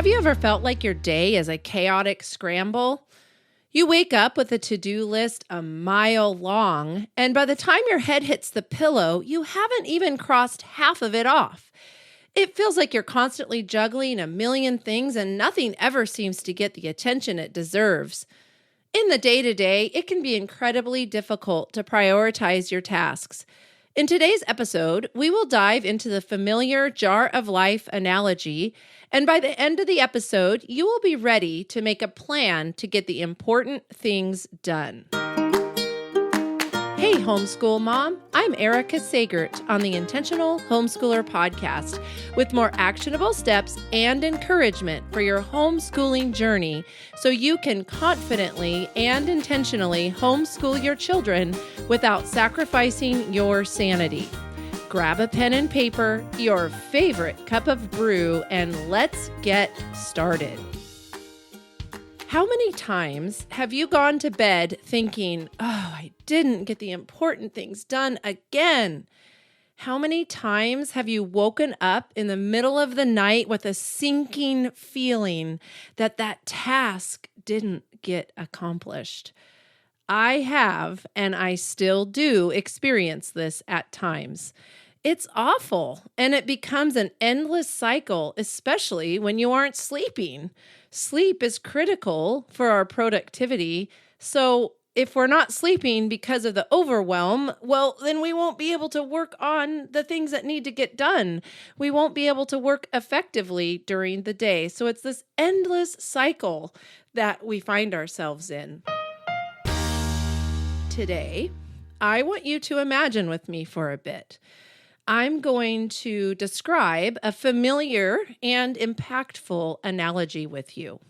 Have you ever felt like your day is a chaotic scramble? You wake up with a to-do list a mile long, and by the time your head hits the pillow, you haven't even crossed half of it off. It feels like you're constantly juggling a million things and nothing ever seems to get the attention it deserves. In the day-to-day, it can be incredibly difficult to prioritize your tasks. In today's episode, we will dive into the familiar jar of life analogy, and by the end of the episode, you will be ready to make a plan to get the important things done. Hey, homeschool mom. I'm Erica Sagert on the Intentional Homeschooler podcast with more actionable steps and encouragement for your homeschooling journey so you can confidently and intentionally homeschool your children without sacrificing your sanity. Grab a pen and paper, your favorite cup of brew, and let's get started. How many times have you gone to bed thinking, I didn't get the important things done again? How many times have you woken up in the middle of the night with a sinking feeling that task didn't get accomplished? I have, and I still do experience this at times. It's awful, and it becomes an endless cycle, especially when you aren't sleeping. Sleep is critical for our productivity, so if we're not sleeping because of the overwhelm, well, then we won't be able to work on the things that need to get done. We won't be able to work effectively during the day. So it's this endless cycle that we find ourselves in. Today, I want you to imagine with me for a bit. I'm going to describe a familiar and impactful analogy with you.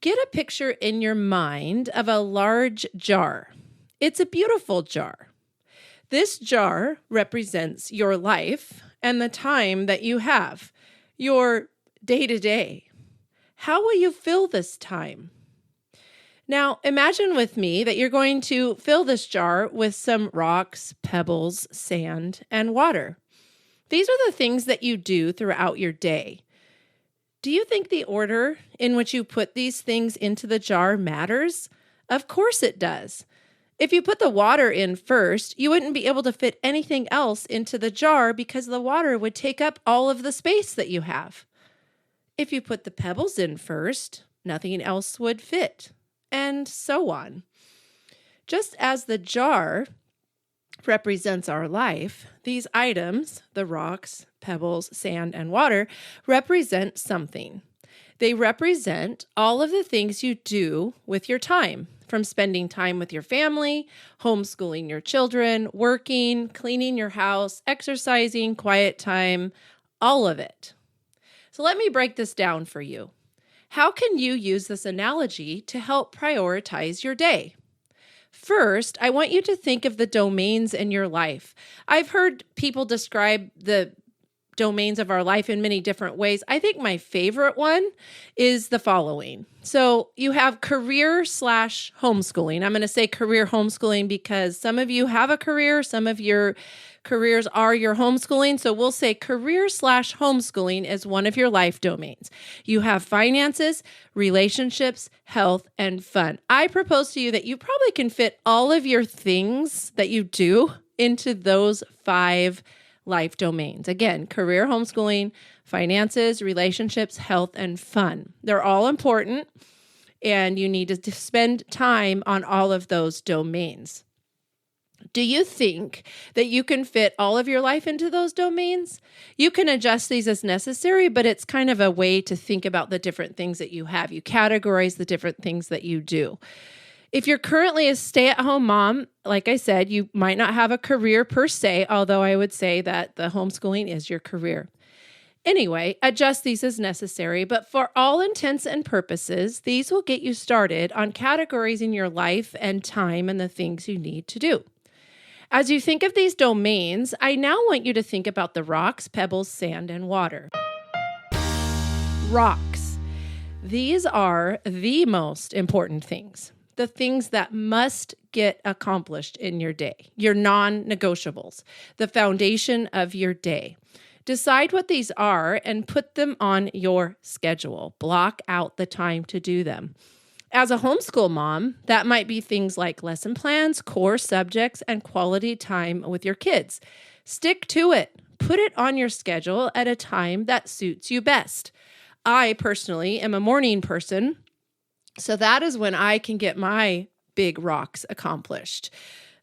Get a picture in your mind of a large jar. It's a beautiful jar. This jar represents your life and the time that you have, your day-to-day. How will you fill this time? Now, imagine with me that you're going to fill this jar with some rocks, pebbles, sand, and water. These are the things that you do throughout your day. Do you think the order in which you put these things into the jar matters? Of course it does. If you put the water in first, you wouldn't be able to fit anything else into the jar because the water would take up all of the space that you have. If you put the pebbles in first, nothing else would fit. And so on. Just as the jar represents our life, these items, the rocks, pebbles, sand, and water, represent something. They represent all of the things you do with your time, from spending time with your family, homeschooling your children, working, cleaning your house, exercising, quiet time, all of it. So let me break this down for you. How can you use this analogy to help prioritize your day? First, I want you to think of the domains in your life. I've heard people describe the domains of our life in many different ways. I think my favorite one is the following. So you have career/homeschooling. I'm going to say career homeschooling because some of you have a career, some of your careers are your homeschooling. So we'll say career/homeschooling is one of your life domains. You have finances, relationships, health, and fun. I propose to you that you probably can fit all of your things that you do into those 5 life domains. Again, career homeschooling, finances, relationships, health, and fun. They're all important, and you need to spend time on all of those domains. Do you think that you can fit all of your life into those domains? You can adjust these as necessary, but it's kind of a way to think about the different things that you have. You categorize the different things that you do. If you're currently a stay-at-home mom, like I said, you might not have a career per se, although I would say that the homeschooling is your career. Anyway, adjust these as necessary, but for all intents and purposes, these will get you started on categorizing your life and time and the things you need to do. As you think of these domains, I now want you to think about the rocks, pebbles, sand, and water. Rocks. These are the most important things. The things that must get accomplished in your day, your non-negotiables, the foundation of your day. Decide what these are and put them on your schedule. Block out the time to do them. As a homeschool mom, that might be things like lesson plans, core subjects, and quality time with your kids. Stick to it. Put it on your schedule at a time that suits you best. I personally am a morning person, so that is when I can get my big rocks accomplished.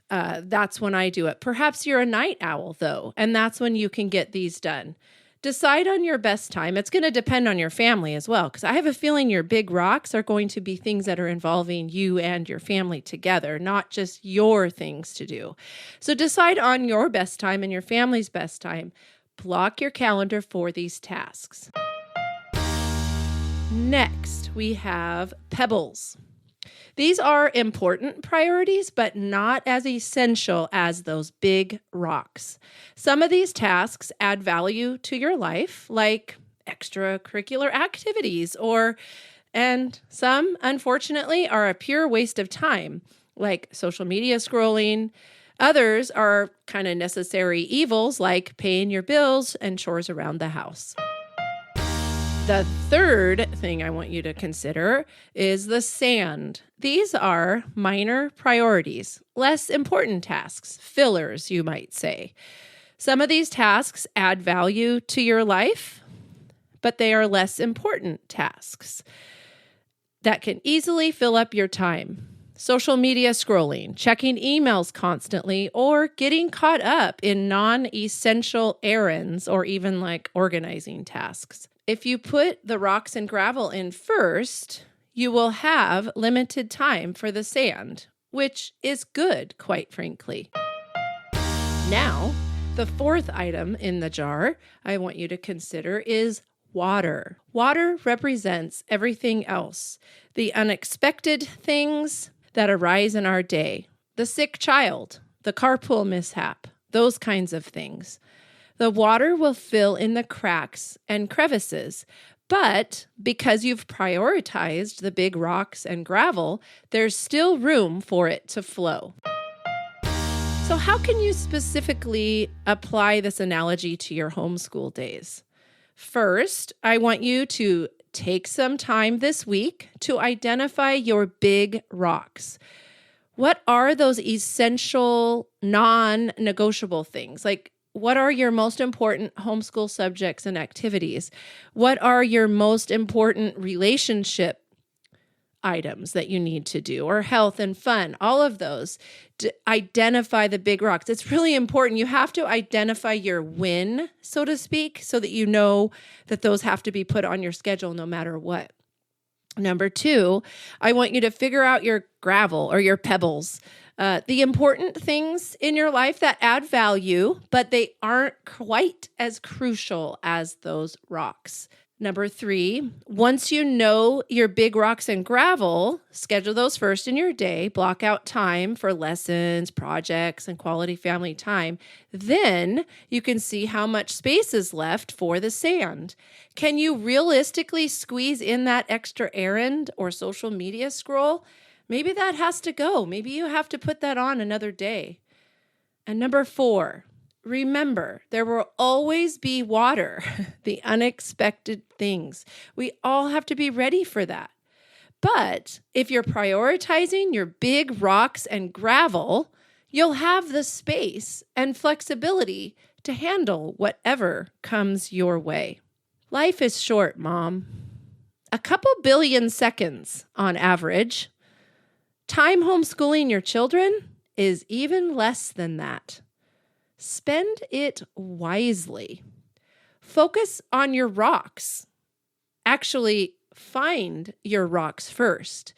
That's when I do it. Perhaps you're a night owl, though, and that's when you can get these done. Decide on your best time. It's going to depend on your family as well, because I have a feeling your big rocks are going to be things that are involving you and your family together, not just your things to do. So decide on your best time and your family's best time. Block your calendar for these tasks. Next, we have Pebbles. These are important priorities, but not as essential as those big rocks. Some of these tasks add value to your life, like extracurricular activities, and some, unfortunately, are a pure waste of time, like social media scrolling. Others are kind of necessary evils, like paying your bills and chores around the house. The third thing I want you to consider is the sand. These are minor priorities, less important tasks, fillers, you might say. Some of these tasks add value to your life, but they are less important tasks that can easily fill up your time. Social media scrolling, checking emails constantly, or getting caught up in non-essential errands or even like organizing tasks. If you put the rocks and gravel in first, you will have limited time for the sand, which is good, quite frankly. Now, the fourth item in the jar I want you to consider is water. Water represents everything else, the unexpected things that arise in our day, the sick child, the carpool mishap, those kinds of things. The water will fill in the cracks and crevices, but because you've prioritized the big rocks and gravel, there's still room for it to flow. So how can you specifically apply this analogy to your homeschool days? First, I want you to take some time this week to identify your big rocks. What are those essential, non-negotiable things? Like, what are your most important homeschool subjects and activities? What are your most important relationship items that you need to do, or health and fun? All of those. Identify the big rocks. It's really important. You have to identify your win, so to speak, so that you know that those have to be put on your schedule no matter what. Number 2, I want you to figure out your gravel or your pebbles. The important things in your life that add value, but they aren't quite as crucial as those rocks. Number 3, once you know your big rocks and gravel, schedule those first in your day, block out time for lessons, projects, and quality family time. Then you can see how much space is left for the sand. Can you realistically squeeze in that extra errand or social media scroll? Maybe that has to go. Maybe you have to put that on another day. And number 4, remember, there will always be water, the unexpected things. We all have to be ready for that. But if you're prioritizing your big rocks and gravel, you'll have the space and flexibility to handle whatever comes your way. Life is short, Mom. A couple billion seconds on average. Time homeschooling your children is even less than that. Spend it wisely. Focus on your rocks. Actually, find your rocks first.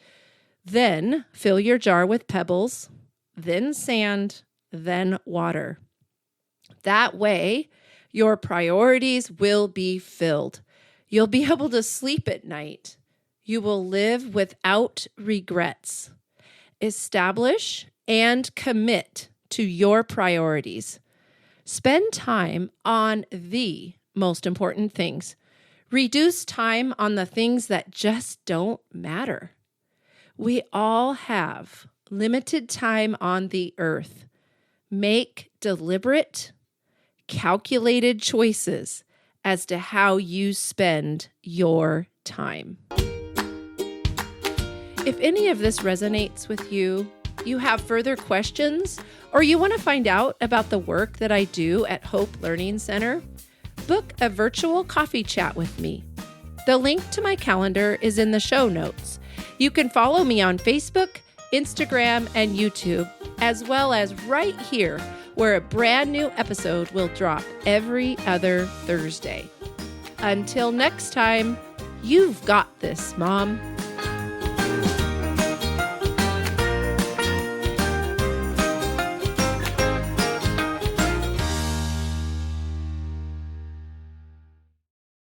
Then fill your jar with pebbles, then sand, then water. That way, your priorities will be filled. You'll be able to sleep at night. You will live without regrets. Establish and commit to your priorities. Spend time on the most important things. Reduce time on the things that just don't matter. We all have limited time on the earth. Make deliberate, calculated choices as to how you spend your time. If any of this resonates with you, you have further questions, or you want to find out about the work that I do at Hope Learning Center, book a virtual coffee chat with me. The link to my calendar is in the show notes. You can follow me on Facebook, Instagram, and YouTube, as well as right here, where a brand new episode will drop every other Thursday. Until next time, you've got this, Mom.